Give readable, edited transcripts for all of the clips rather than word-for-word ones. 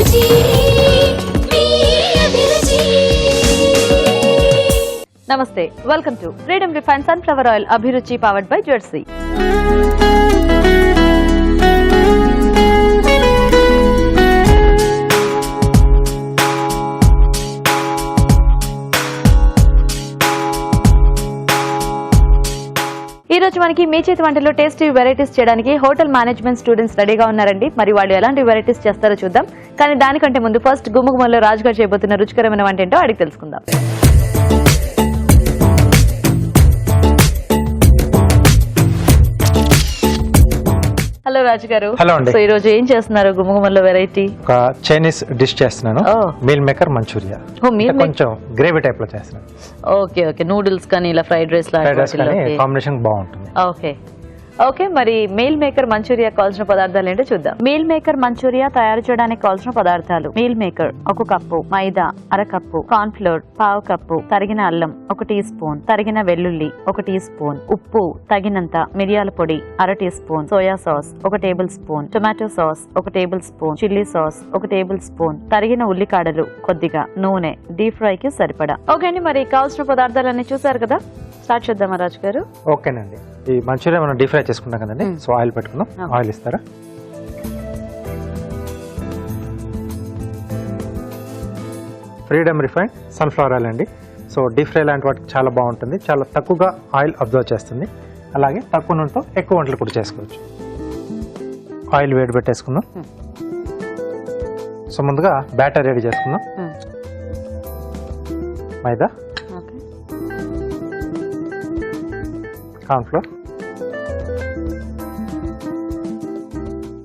అభిరుచి మీ అభిరుచి. నమస్తే, welcome to freedom refine sunflower oil అభిరుచి పవర్డ్ బై జెర్సీ. ఈ రోజు మనకి మీ చేతి వంటలో టేస్టీ వెరైటీస్ చేయడానికి హోటల్ మేనేజ్మెంట్ స్టూడెంట్స్ రెడీగా ఉన్నారండి. మరి వాళ్ళు ఎలాంటి వెరైటీస్ చేస్తారో చూద్దాం. కానీ దానికంటే ముందు ఫస్ట్ గుమ్మగుమ్మలో రాజుగారు చేయబోతున్న రుచికరమైన వంట ఏంటో అడిగి తెలుసుకుందాం. హలో రాజు గారు. హలో అండి. సో ఈ రోజు ఏం చేస్తున్నారు? గుమ్మగుమ్మలో వెరైటీ ఒక చైనీస్ డిష్ చేస్తున్నాను. Meal maker manchurian. కొంచెం గ్రేవీ టైప్ లో చేస్తున్నాను. ఓకే ఓకే, నూడిల్స్ కానీ ఇలా ఫ్రైడ్ రైస్ కాంబినేషన్ బాగుంటుంది. ఓకే ఓకే, మరి మీల్ మేకర్ మంచూరియా కావాల్సిన పదార్థాలు ఏంటో చూద్దాం. మీల్ మేకర్ మంచూరియా తయారు చేయడానికి కావాల్సిన పదార్థాలు: మీల్ మేకర్ 1 కప్పు, మైదా 1/2 కప్పు, కార్న్ ఫ్లోర్ 1/2 కప్పు, తరిగిన అల్లం 1 టీ స్పూన్, తరిగిన వెల్లుల్లి 1 టీ స్పూన్, ఉప్పు తగినంత, మిరియాల పొడి 1/2 tea spoon, soya sauce 1 table spoon, tomato sauce 1 table spoon, chilli sauce 1 table spoon, తరిగిన ఉల్లికాడలు కొద్దిగా, నూనె, డీప్ ఫ్రై కి సరిపడా. ఓకే అండి, మరి కావాల్సిన పదార్థాలన్నీ చూసారు కదా, స్టార్ట్ చేద్దామా రాజు గారు? ఓకేనండి. ఈ మంచూరియా మనం డీప్ ఫ్రై చేసుకుంటాం కదండి. సో ఆయిల్ పెట్టుకుందాం. ఆయిల్ ఇస్తారా? ఫ్రీడమ్ రిఫైన్ సన్ఫ్లవర్ ఆయిల్ అండి. సో డీప్ ఫ్రై లాంటి వాటికి చాలా బాగుంటుంది. చాలా తక్కువగా ఆయిల్ అబ్జర్వ్ చేస్తుంది. అలాగే తక్కువ నూనెతో ఎక్కువ వంటలు కూడా చేసుకోవచ్చు. ఆయిల్ వేడి పెట్టేసుకుందాం. సో ముందుగా బ్యాటర్ రెడీ చేసుకుందాం. మైదా, కార్న్ ఫ్లోర్,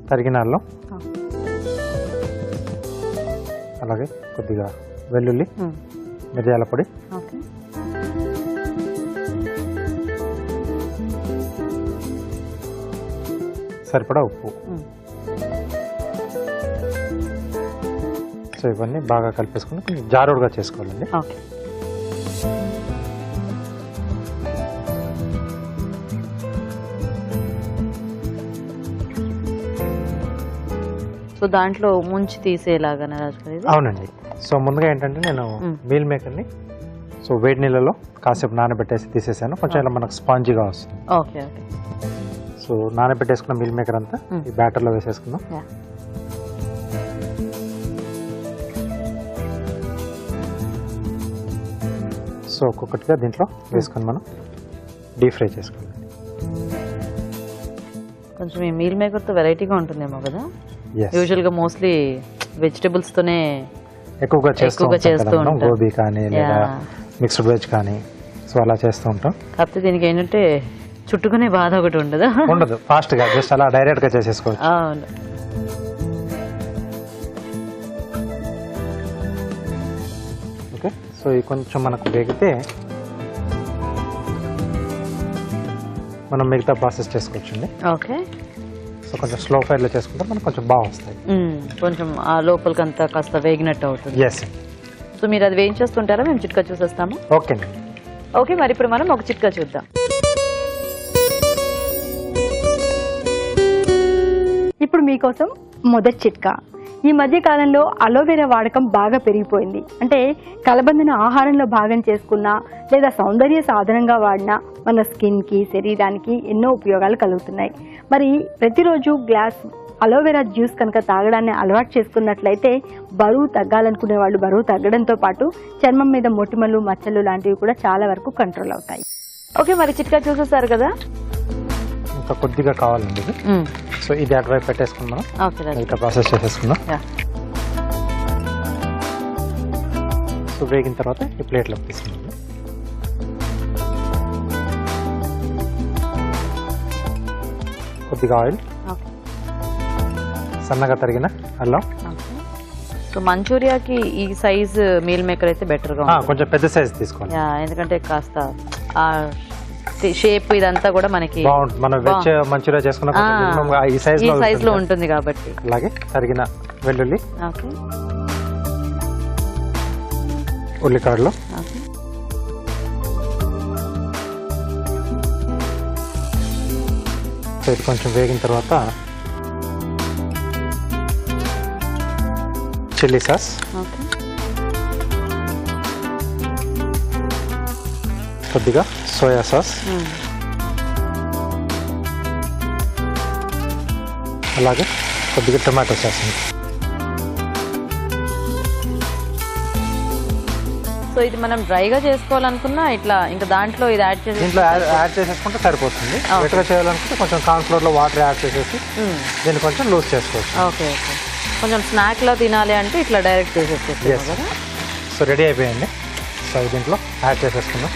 తరిగిన అల్లం, అలాగే కొద్దిగా వెల్లుల్లి, మిరియాల పొడి, సరిపడా ఉప్పు. సో ఇవన్నీ బాగా కలిపేసుకుని కొంచెం జారుడుగా చేసుకోవాలండి. సో దాంట్లో ముంచి తీసేలాగా రాజు గారు? అవునండి. సో ముందుగా ఏంటంటే నేను మీల్ మేకర్ని సో వేడి నీళ్ళలో కాసేపు నానబెట్టేసి తీసేసాను. కొంచెం ఇలా మనకు స్పాంజీగా వస్తుంది. Okay okay. సో నానబెట్టేసుకున్న మీల్ మేకర్ అంతా ఈ బ్యాటర్లో వేసేసుకుందాం. సో ఒక్కొక్కటిగా దీంట్లో వేసుకొని మనం డీప్ ఫ్రై చేసుకోవాలి. కొంచెం ఈ మీల్ మేకర్తో వెరైటీగా ఉంటుందేమో కదా. యూజువల్గా మోస్ట్లీ వెజిటబుల్స్ తోనే ఎక్కువగా చేస్తూ ఉంటాం. గోబీ కానీ లేదా మిక్స్డ్ వెజ్ కానీ సో అలా చేస్తూ ఉంటాం. కాకపోతే దీనికి ఏంటంటే చుట్టుకునే బాధ ఒకటి ఉండదు. ఫాస్ట్ గా జస్ట్ అలా డైరెక్ట్ గా చేసేసుకోవచ్చు. అవును. ఓకే. సో ఇది కొంచెం మనకు వేగితే మనం మిగతా ప్రాసెస్ చేసుకోవచ్చండి. ఓకే. సో కొంచెం స్లో ఫైర్లో చేసుకుంటే మనకు కొంచెం బాగా వస్తాయి. కొంచెం ఆ లోపలికంతా కాస్త వేగినట్టు అవుతుంది. ఎస్. సో మీరు అది వేయించేస్తుంటారా? మేము చిట్కా చూసేస్తాము. ఓకే. ఓకే, మరి ఇప్పుడు మనం ఒక చిట్కా చూద్దాం. ఇప్పుడు మీకోసం మొదటి చిట్కా. ఈ మధ్య కాలంలో అలోవెరా వాడకం బాగా పెరిగిపోయింది. అంటే కలబందను ఆహారంలో భాగం చేసుకున్నా లేదా సౌందర్య సాధనంగా వాడినా మన స్కిన్కి, శరీరానికి ఎన్నో ఉపయోగాలు కలుగుతున్నాయి. మరి ప్రతిరోజు గ్లాస్ అలోవెరా జ్యూస్ కనుక తాగడాన్ని అలవాటు చేసుకున్నట్లయితే బరువు తగ్గాలనుకునే వాళ్ళు బరువు తగ్గడంతో పాటు చర్మం మీద మొటిమలు, మచ్చలు లాంటివి కూడా చాలా వరకు కంట్రోల్ అవుతాయి. ఓకే, మరి చిట్కా చూసేసారు కదా. ఇంకా కొద్దిగా కావాలండి. సో ఇది అటువైపు పెట్టేసుకుని మనం ఇంకా ప్రాసెస్ చేసేసుకుందాం. సో వేగిన తర్వాత ఈ ప్లేట్లోకి తీసుకుందాం. కొద్దిగా ఆయిల్, సన్నగా తరిగిన అల్లం. సో మంచూరియాకి ఈ సైజ్ మీల్ మేకర్ అయితే బెటర్గా ఉంటుంది. కొంచెం పెద్ద సైజ్ తీసుకోవాలి. ఎందుకంటే కాస్త షేప్ ఇదంతా కూడా మనకి బాగుంటుంది. మనం వెజ్ మంచూరియా చేసుకున్న ఈ సైజ్ లో ఉంటుంది కాబట్టి. అలాగే తరిగిన వెల్లుల్లి, ఉల్లికాడలు, ఇది కొంచెం వేగిన తర్వాత చిల్లీ సాస్, ఓకే, కొద్దిగా సోయా సాస్, అలాగే కొద్దిగా టొమాటో సాస్ అండి. సో ఇది మనం డ్రైగా చేసుకోవాలనుకున్నా ఇట్లా ఇంకా దాంట్లో ఇది యాడ్ చేసి దీంట్లో యాడ్ చేసేసుకుంటే సరిపోతుంది. వెట్గా చేయాలనుకుంటే కొంచెం కార్న్ఫ్లోర్లో వాటర్ యాడ్ చేసేసి దీన్ని కొంచెం లూజ్ చేసుకోవచ్చు. ఓకే ఓకే, కొంచెం స్నాక్లో తినాలి అంటే ఇట్లా డైరెక్ట్ చేసేసుకోవచ్చు కదా. సో రెడీ అయిపోయింది. సో దీంట్లో యాడ్ చేసేసుకుందాం.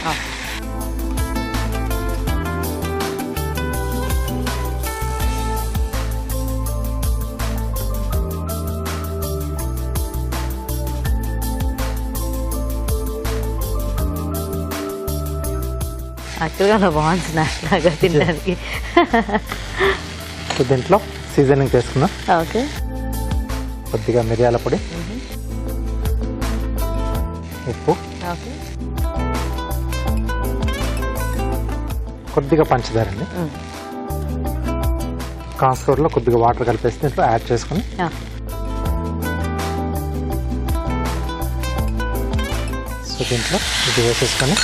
యాక్చువల్గా బాగుంది స్నాక్ లాగా తినడానికి. సో దీంట్లో సీజనింగ్ చేసుకుందాం. ఓకే, కొద్దిగా మిరియాల పొడి, ఉప్పు, ఓకే, కొద్దిగా పంచదార అండి. కార్న్ఫ్లోర్లో కొద్దిగా వాటర్ కలిపేసి దీంట్లో యాడ్ చేసుకుని సో దీంట్లో ఇది వేసేసుకొని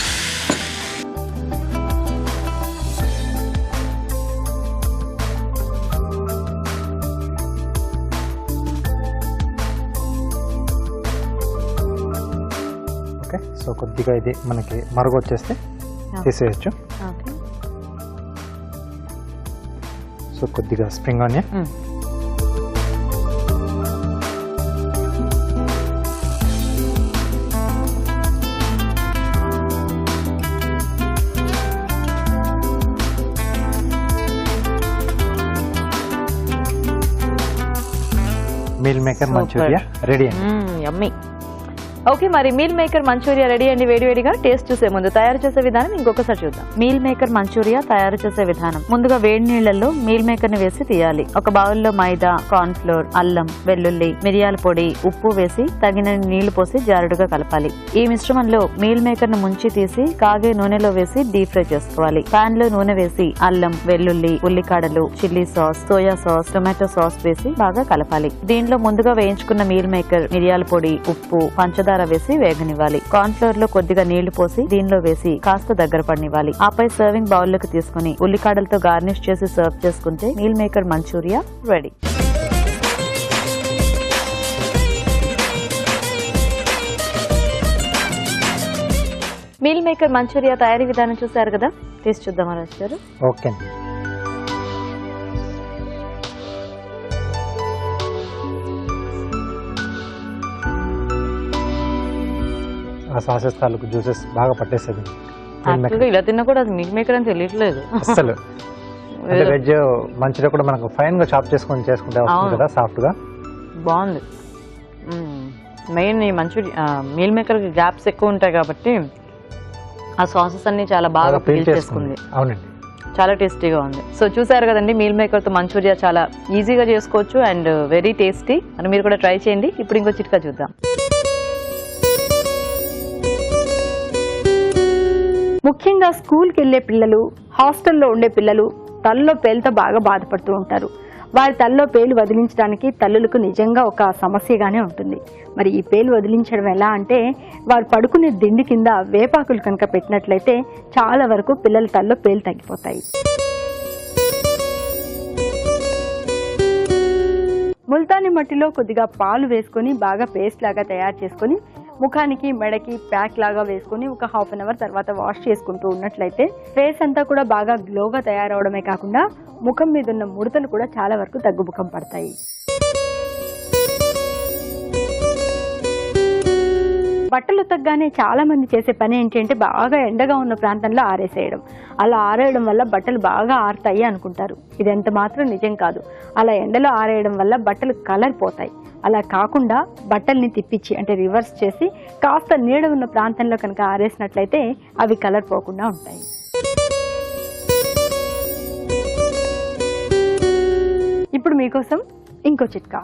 సో కొద్దిగా ఇది మనకి మరుగు వచ్చేస్తే తీసేయచ్చు. సో కొద్దిగా spring onion, meal maker Manchuria ready అండి. యమ్మీ. ఓకే, మరి మీల్ మేకర్ మంచూరియా రెడీ అండి. వేడివేడిగా టేస్ట్ చూసే ముందు తయారు చేసే విధానం ఇంకొకసారి చూద్దాం. మీల్ మేకర్ మంచూరియా తయారు చేసే విధానం: ముందుగా వేడి నీళ్లలో మీల్ మేకర్ ని వేసి తీయాలి. ఒక బౌల్లో మైదా, కార్న్ ఫ్లోర్, అల్లం, వెల్లుల్లి, మిరియాల పొడి, ఉప్పు వేసి తగిన నీళ్లు పోసి జారుడుగా కలపాలి. ఈ మిశ్రమంలో మీల్ మేకర్ ను ముంచి తీసి కాగే నూనెలో వేసి డీప్ ఫ్రై చేసుకోవాలి. పాన్ లో నూనె వేసి అల్లం, వెల్లుల్లి, ఉల్లికాడలు, chilli sauce, soya sauce, tomato sauce వేసి బాగా కలపాలి. దీనిలో ముందుగా వేయించుకున్న మీల్ మేకర్, మిరియాల పొడి, ఉప్పు, పంచదార వేసి వేగనివ్వాలి. కార్న్ ఫ్లోర్ లో కొద్దిగా నీళ్లు పోసి దీనిలో వేసి కాస్త దగ్గర పడనివ్వాలి. ఆపై సర్వింగ్ బౌల్ లోకి తీసుకుని ఉల్లికాడలతో గార్నిష్ చేసి సర్వ్ చేసుకుంటే meal maker Manchuria ready. Meal maker Manchuria తయారీ విధానం చూసారు కదా, టేస్ట్ చూద్దామా రాజు గారు? ఓకే, ఆ సాసెస్ తాలూకు జ్యూసెస్ బాగా పట్టేస్తుంది. ఇలా తిన్నా కూడా అది మీల్ మేకర్ అని తెలియట్లేదు అసలు. అంటే వెజ్ మంచిగా కూడా మనకు ఫైన్ గా చాప్ చేసుకుంటే వస్తుంది కదా, సాఫ్ట్ గా బాగుంది. మెయిన్ ఈ మంచూరియా మీల్ మేకర్ గ్యాప్స్ ఎక్కువ ఉంటాయి కాబట్టి ఆ సాసెస్ అన్ని చాలా బాగా పీల్ చేసుకుంది. అవునండి, చాలా టేస్టీగా ఉంది. సో చూసారు కదండి, మీల్ మేకర్ తో మంచూరియా చాలా ఈజీగా చేసుకోవచ్చు అండ్ వెరీ టేస్టీ. అని మీరు కూడా ట్రై చేయండి. ఇప్పుడు ఇంకో చిట్కా చూద్దాం. ముఖ్యంగా స్కూల్కి వెళ్ళే పిల్లలు, హాస్టల్లో ఉండే పిల్లలు తలలో పేలుతో బాగా బాధపడుతూ ఉంటారు. వారి తలలో పేలు వదిలించడానికి తల్లులకు నిజంగా ఒక సమస్యగానే ఉంటుంది. మరి ఈ పేలు వదిలించడం ఎలా అంటే, వారు పడుకునే దిండి కింద వేపాకులు కనుక పెట్టినట్లయితే చాలా వరకు పిల్లల తలలో పేలు తగ్గిపోతాయి. ముల్తాని మట్టిలో కొద్దిగా పాలు వేసుకొని బాగా పేస్ట్ లాగా తయారు చేసుకొని ముఖానికి, మెడకి ప్యాక్ లాగా వేసుకొని ఒక హాఫ్ అన్ అవర్ తర్వాత వాష్ చేసుకుంటూ ఉన్నట్లయితే ఫేస్ అంతా కూడా బాగా గ్లోగా తయారవడమే కాకుండా ముఖం మీద ఉన్న ముడతలు కూడా చాలా వరకు తగ్గుముఖం పడతాయి. బట్టలు ఉతకగానే చాలా మంది చేసే పని ఏంటంటే బాగా ఎండగా ఉన్న ప్రాంతంలో ఆరేసేయడం. అలా ఆరేయడం వల్ల బట్టలు బాగా ఆరుతాయి అనుకుంటారు. ఇది ఎంత మాత్రం నిజం కాదు. అలా ఎండలో ఆరేయడం వల్ల బట్టలు కలర్ పోతాయి. అలా కాకుండా బట్టల్ని తిప్పించి అంటే రివర్స్ చేసి కాస్త నీడ ఉన్న ప్రాంతంలో కనుక ఆరేసినట్లయితే అవి కలర్ పోకుండా ఉంటాయి. ఇప్పుడు మీకోసం ఇంకో చిట్కా.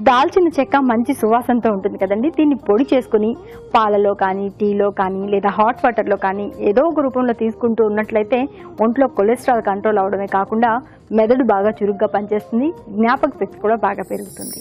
దాల్చిన చెక్క మంచి సువాసనతో ఉంటుంది కదండి. దీన్ని పొడి చేసుకుని పాలలో కానీ, టీలో కానీ, లేదా హాట్ వాటర్లో కానీ ఏదో ఒక రూపంలో తీసుకుంటూ ఉన్నట్లయితే ఒంట్లో కొలెస్ట్రాల్ కంట్రోల్ అవడమే కాకుండా మెదడు బాగా చురుగ్గా పనిచేస్తుంది, జ్ఞాపక శక్తి కూడా బాగా పెరుగుతుంది.